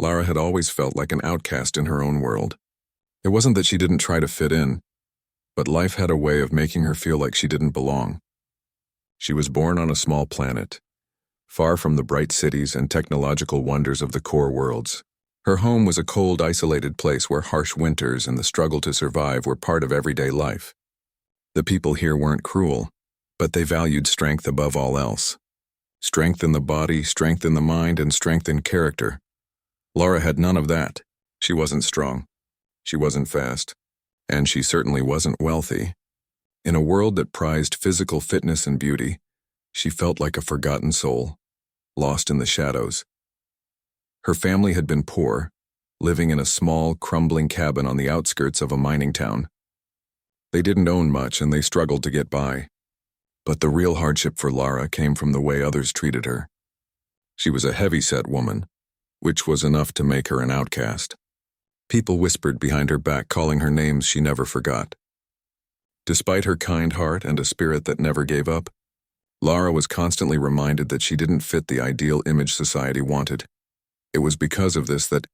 Lara had always felt like an outcast in her own world. It wasn't that she didn't try to fit in, but life had a way of making her feel like she didn't belong. She was born on a small planet, far from the bright cities and technological wonders of the core worlds. Her home was a cold, isolated place where harsh winters and the struggle to survive were part of everyday life. The people here weren't cruel, but they valued strength above all else. Strength in the body, strength in the mind, and strength in character. Lara had none of that. She wasn't strong. She wasn't fast. And she certainly wasn't wealthy. In a world that prized physical fitness and beauty, she felt like a forgotten soul, lost in the shadows. Her family had been poor, living in a small, crumbling cabin on the outskirts of a mining town. They didn't own much and they struggled to get by. But the real hardship for Lara came from the way others treated her. She was a heavy-set woman, which was enough to make her an outcast. People whispered behind her back, calling her names she never forgot. Despite her kind heart and a spirit that never gave up, Lara was constantly reminded that she didn't fit the ideal image society wanted. It was because of this that,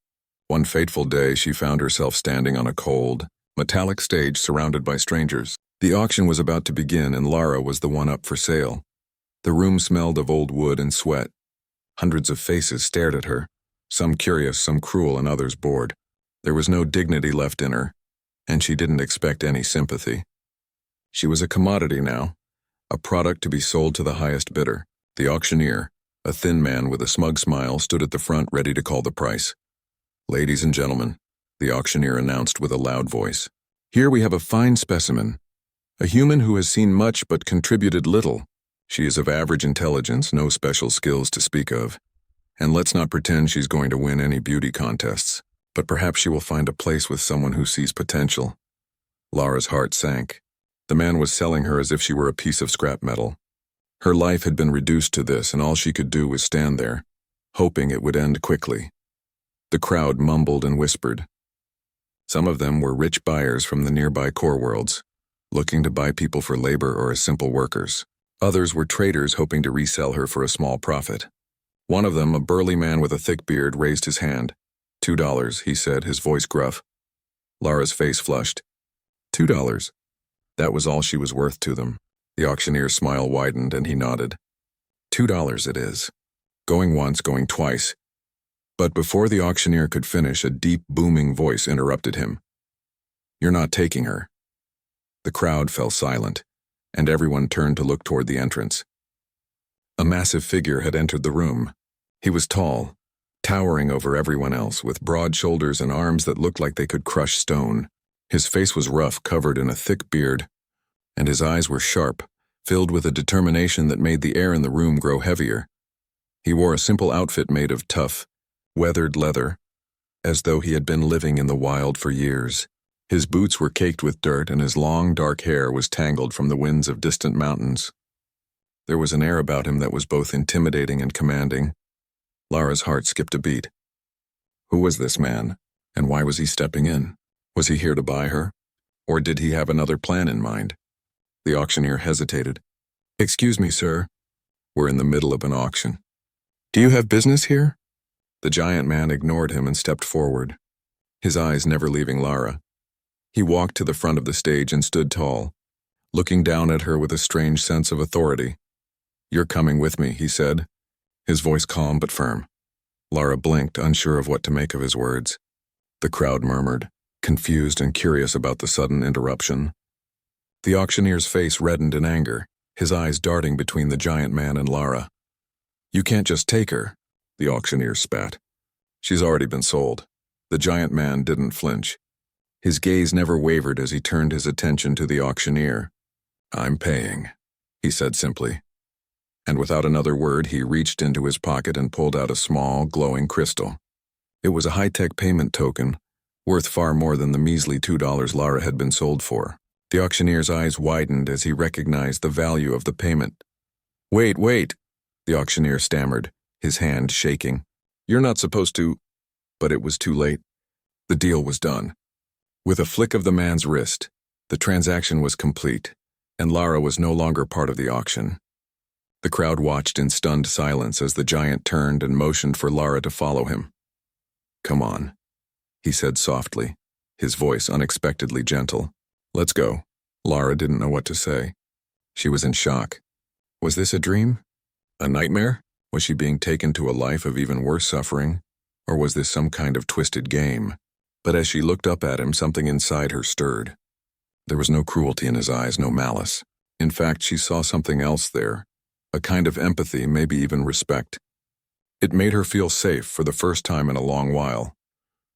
one fateful day, she found herself standing on a cold, metallic stage surrounded by strangers. The auction was about to begin and Lara was the one up for sale. The room smelled of old wood and sweat. Hundreds of faces stared at her, some curious, some cruel, and others bored. There was no dignity left in her, and she didn't expect any sympathy. She was a commodity now, a product to be sold to the highest bidder. The auctioneer, a thin man with a smug smile, stood at the front ready to call the price. "Ladies and gentlemen," the auctioneer announced with a loud voice, "here we have a fine specimen. A human who has seen much but contributed little. She is of average intelligence, no special skills to speak of. And let's not pretend she's going to win any beauty contests, but perhaps she will find a place with someone who sees potential." Lara's heart sank. The man was selling her as if she were a piece of scrap metal. Her life had been reduced to this, and all she could do was stand there, hoping it would end quickly. The crowd mumbled and whispered. Some of them were rich buyers from the nearby core worlds, looking to buy people for labor or as simple workers. Others were traders hoping to resell her for a small profit. One of them, a burly man with a thick beard, raised his hand. $2, he said, his voice gruff. Lara's face flushed. $2. That was all she was worth to them. The auctioneer's smile widened and he nodded. $2 it is. Going once, going twice. But before the auctioneer could finish, a deep, booming voice interrupted him. "You're not taking her." The crowd fell silent, and everyone turned to look toward the entrance. A massive figure had entered the room. He was tall, towering over everyone else, with broad shoulders and arms that looked like they could crush stone. His face was rough, covered in a thick beard, and his eyes were sharp, filled with a determination that made the air in the room grow heavier. He wore a simple outfit made of tough, weathered leather, as though he had been living in the wild for years. His boots were caked with dirt, and his long, dark hair was tangled from the winds of distant mountains. There was an air about him that was both intimidating and commanding. Lara's heart skipped a beat. Who was this man, and why was he stepping in? Was he here to buy her? Or did he have another plan in mind? The auctioneer hesitated. "Excuse me, sir. We're in the middle of an auction. Do you have business here?" The giant man ignored him and stepped forward, his eyes never leaving Lara. He walked to the front of the stage and stood tall, looking down at her with a strange sense of authority. "You're coming with me," he said, his voice calm but firm. Lara blinked, unsure of what to make of his words. The crowd murmured, confused and curious about the sudden interruption. The auctioneer's face reddened in anger, his eyes darting between the giant man and Lara. "You can't just take her," the auctioneer spat. "She's already been sold." The giant man didn't flinch. His gaze never wavered as he turned his attention to the auctioneer. "I'm paying," he said simply. And without another word, he reached into his pocket and pulled out a small, glowing crystal. It was a high-tech payment token, worth far more than the measly $2 Lara had been sold for. The auctioneer's eyes widened as he recognized the value of the payment. Wait, the auctioneer stammered, his hand shaking. "You're not supposed to—" But it was too late. The deal was done. With a flick of the man's wrist, the transaction was complete, and Lara was no longer part of the auction. The crowd watched in stunned silence as the giant turned and motioned for Lara to follow him. "Come on," he said softly, his voice unexpectedly gentle. "Let's go." Lara didn't know what to say. She was in shock. Was this a dream? A nightmare? Was she being taken to a life of even worse suffering? Or was this some kind of twisted game? But as she looked up at him, something inside her stirred. There was no cruelty in his eyes, no malice. In fact, she saw something else there, a kind of empathy, maybe even respect. It made her feel safe for the first time in a long while.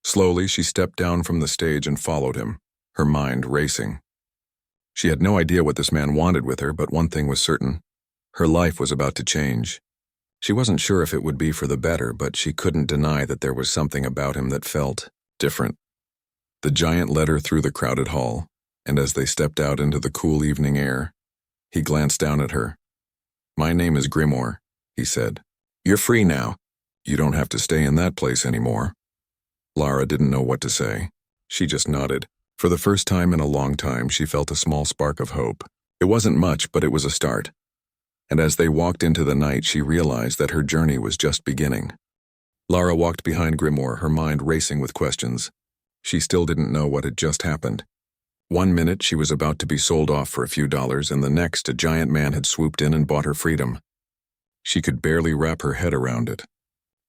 Slowly, she stepped down from the stage and followed him, her mind racing. She had no idea what this man wanted with her, but one thing was certain. Her life was about to change. She wasn't sure if it would be for the better, but she couldn't deny that there was something about him that felt different. The giant led her through the crowded hall, and as they stepped out into the cool evening air, he glanced down at her. "My name is Grimoire," he said. "You're free now. You don't have to stay in that place anymore." Lara didn't know what to say. She just nodded. For the first time in a long time, she felt a small spark of hope. It wasn't much, but it was a start. And as they walked into the night, she realized that her journey was just beginning. Lara walked behind Grimoire, her mind racing with questions. She still didn't know what had just happened. One minute, she was about to be sold off for a few dollars, and the next, a giant man had swooped in and bought her freedom. She could barely wrap her head around it.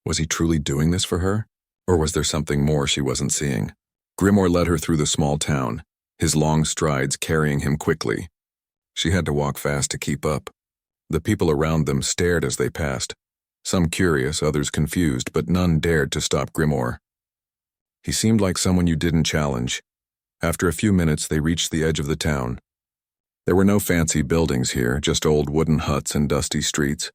Was he truly doing this for her? Or was there something more she wasn't seeing? Grimoire led her through the small town, his long strides carrying him quickly. She had to walk fast to keep up. The people around them stared as they passed, some curious, others confused, but none dared to stop Grimoire. He seemed like someone you didn't challenge. After a few minutes, they reached the edge of the town. There were no fancy buildings here, just old wooden huts and dusty streets.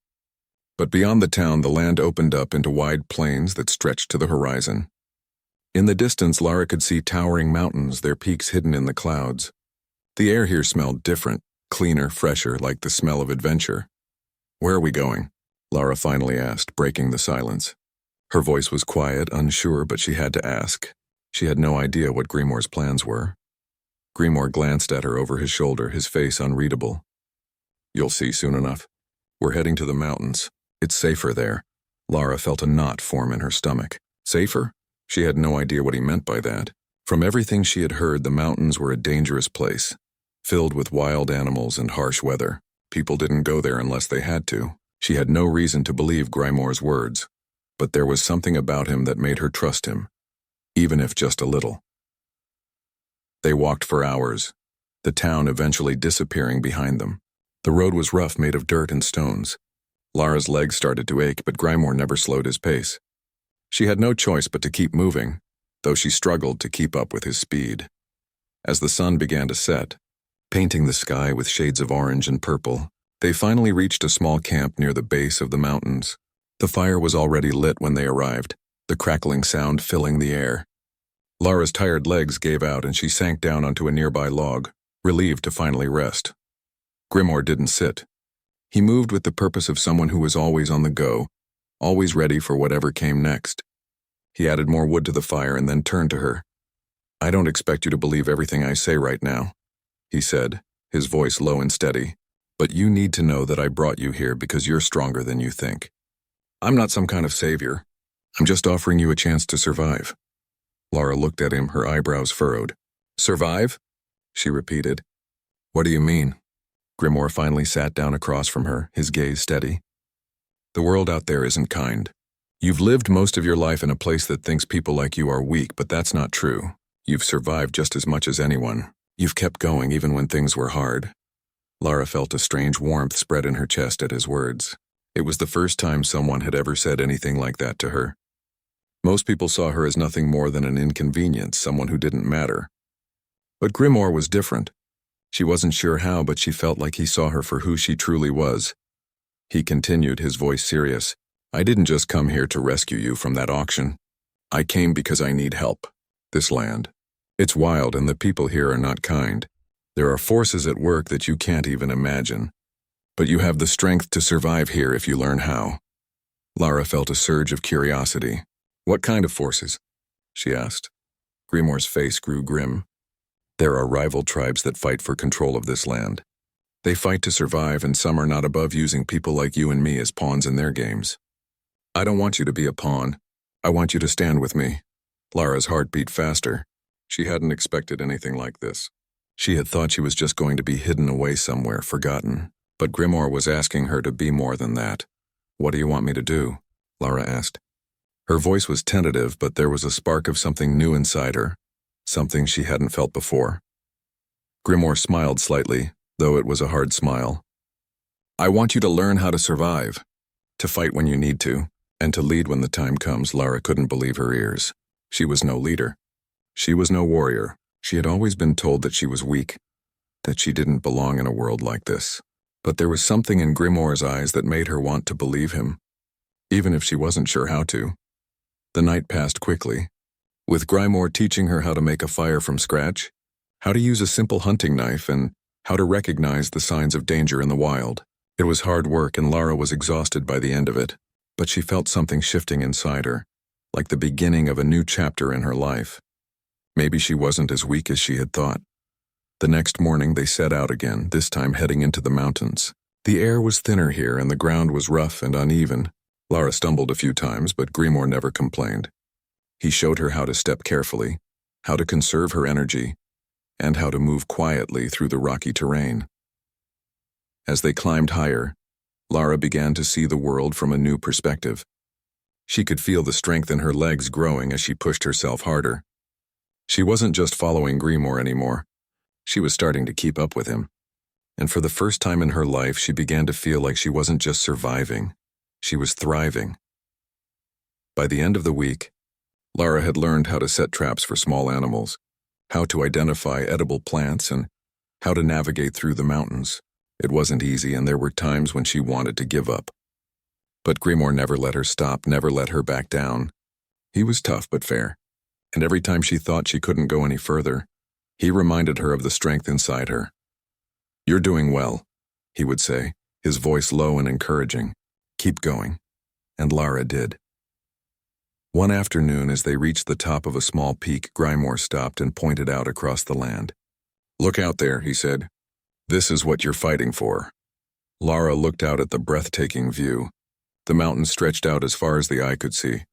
But beyond the town, the land opened up into wide plains that stretched to the horizon. In the distance, Lara could see towering mountains, their peaks hidden in the clouds. The air here smelled different, cleaner, fresher, like the smell of adventure. "Where are we going?" Lara finally asked, breaking the silence. Her voice was quiet, unsure, but she had to ask. She had no idea what Grimoire's plans were. Grimoire glanced at her over his shoulder, his face unreadable. "You'll see soon enough. We're heading to the mountains. It's safer there." Lara felt a knot form in her stomach. Safer? She had no idea what he meant by that. From everything she had heard, the mountains were a dangerous place, filled with wild animals and harsh weather. People didn't go there unless they had to. She had no reason to believe Grimoire's words, but there was something about him that made her trust him, even if just a little. They walked for hours, the town eventually disappearing behind them. The road was rough, made of dirt and stones. Lara's legs started to ache, but Grimoire never slowed his pace. She had no choice but to keep moving, though she struggled to keep up with his speed. As the sun began to set, painting the sky with shades of orange and purple, they finally reached a small camp near the base of the mountains. The fire was already lit when they arrived, the crackling sound filling the air. Lara's tired legs gave out and she sank down onto a nearby log, relieved to finally rest. Grimoire didn't sit. He moved with the purpose of someone who was always on the go, always ready for whatever came next. He added more wood to the fire and then turned to her. "I don't expect you to believe everything I say right now," he said, his voice low and steady. "But you need to know that I brought you here because you're stronger than you think. I'm not some kind of savior. I'm just offering you a chance to survive." Lara looked at him, her eyebrows furrowed. "Survive?" she repeated. "What do you mean?" Grimoire finally sat down across from her, his gaze steady. "The world out there isn't kind. You've lived most of your life in a place that thinks people like you are weak, but that's not true. You've survived just as much as anyone. You've kept going even when things were hard." Lara felt a strange warmth spread in her chest at his words. It was the first time someone had ever said anything like that to her. Most people saw her as nothing more than an inconvenience, someone who didn't matter. But Grimoire was different. She wasn't sure how, but she felt like he saw her for who she truly was. He continued, his voice serious. "I didn't just come here to rescue you from that auction. I came because I need help. This land. It's wild and the people here are not kind. There are forces at work that you can't even imagine. But you have the strength to survive here if you learn how." Lara felt a surge of curiosity. "What kind of forces?" she asked. Grimoire's face grew grim. "There are rival tribes that fight for control of this land. They fight to survive, and some are not above using people like you and me as pawns in their games. I don't want you to be a pawn. I want you to stand with me. Lara's heart beat faster. She hadn't expected anything like this. She had thought she was just going to be hidden away somewhere, forgotten. But Grimoire was asking her to be more than that. "What do you want me to do?" Lara asked. Her voice was tentative, but there was a spark of something new inside her, something she hadn't felt before. Grimoire smiled slightly, though it was a hard smile. "I want you to learn how to survive, to fight when you need to, and to lead when the time comes." Lara couldn't believe her ears. She was no leader. She was no warrior. She had always been told that she was weak, that she didn't belong in a world like this. But there was something in Grimoire's eyes that made her want to believe him, even if she wasn't sure how to. The night passed quickly, with Grimoire teaching her how to make a fire from scratch, how to use a simple hunting knife, and how to recognize the signs of danger in the wild. It was hard work, and Lara was exhausted by the end of it, but she felt something shifting inside her, like the beginning of a new chapter in her life. Maybe she wasn't as weak as she had thought. The next morning they set out again, this time heading into the mountains. The air was thinner here and the ground was rough and uneven. Lara stumbled a few times, but Grimoire never complained. He showed her how to step carefully, how to conserve her energy, and how to move quietly through the rocky terrain. As they climbed higher, Lara began to see the world from a new perspective. She could feel the strength in her legs growing as she pushed herself harder. She wasn't just following Grimoire anymore. She was starting to keep up with him. And for the first time in her life, she began to feel like she wasn't just surviving. She was thriving. By the end of the week, Lara had learned how to set traps for small animals, how to identify edible plants, and how to navigate through the mountains. It wasn't easy, and there were times when she wanted to give up. But Grimoire never let her stop, never let her back down. He was tough but fair, and every time she thought she couldn't go any further, he reminded her of the strength inside her. "You're doing well," he would say, his voice low and encouraging. "Keep going." And Lara did. One afternoon, as they reached the top of a small peak, Grimoire stopped and pointed out across the land. "Look out there," he said. "This is what you're fighting for." Lara looked out at the breathtaking view. The mountains stretched out as far as the eye could see,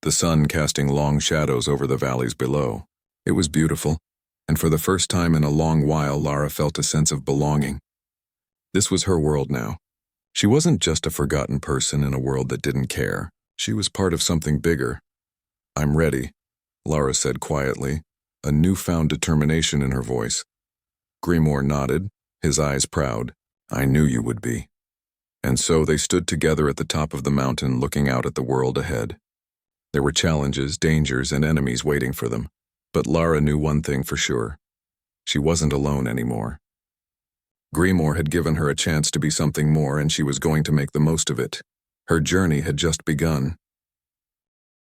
the sun casting long shadows over the valleys below. It was beautiful, and for the first time in a long while, Lara felt a sense of belonging. This was her world now. She wasn't just a forgotten person in a world that didn't care. She was part of something bigger. "I'm ready," Lara said quietly, a newfound determination in her voice. Grimoire nodded, his eyes proud. "I knew you would be." And so they stood together at the top of the mountain, looking out at the world ahead. There were challenges, dangers, and enemies waiting for them. But Lara knew one thing for sure. She wasn't alone anymore. Grimoire had given her a chance to be something more, and she was going to make the most of it. Her journey had just begun.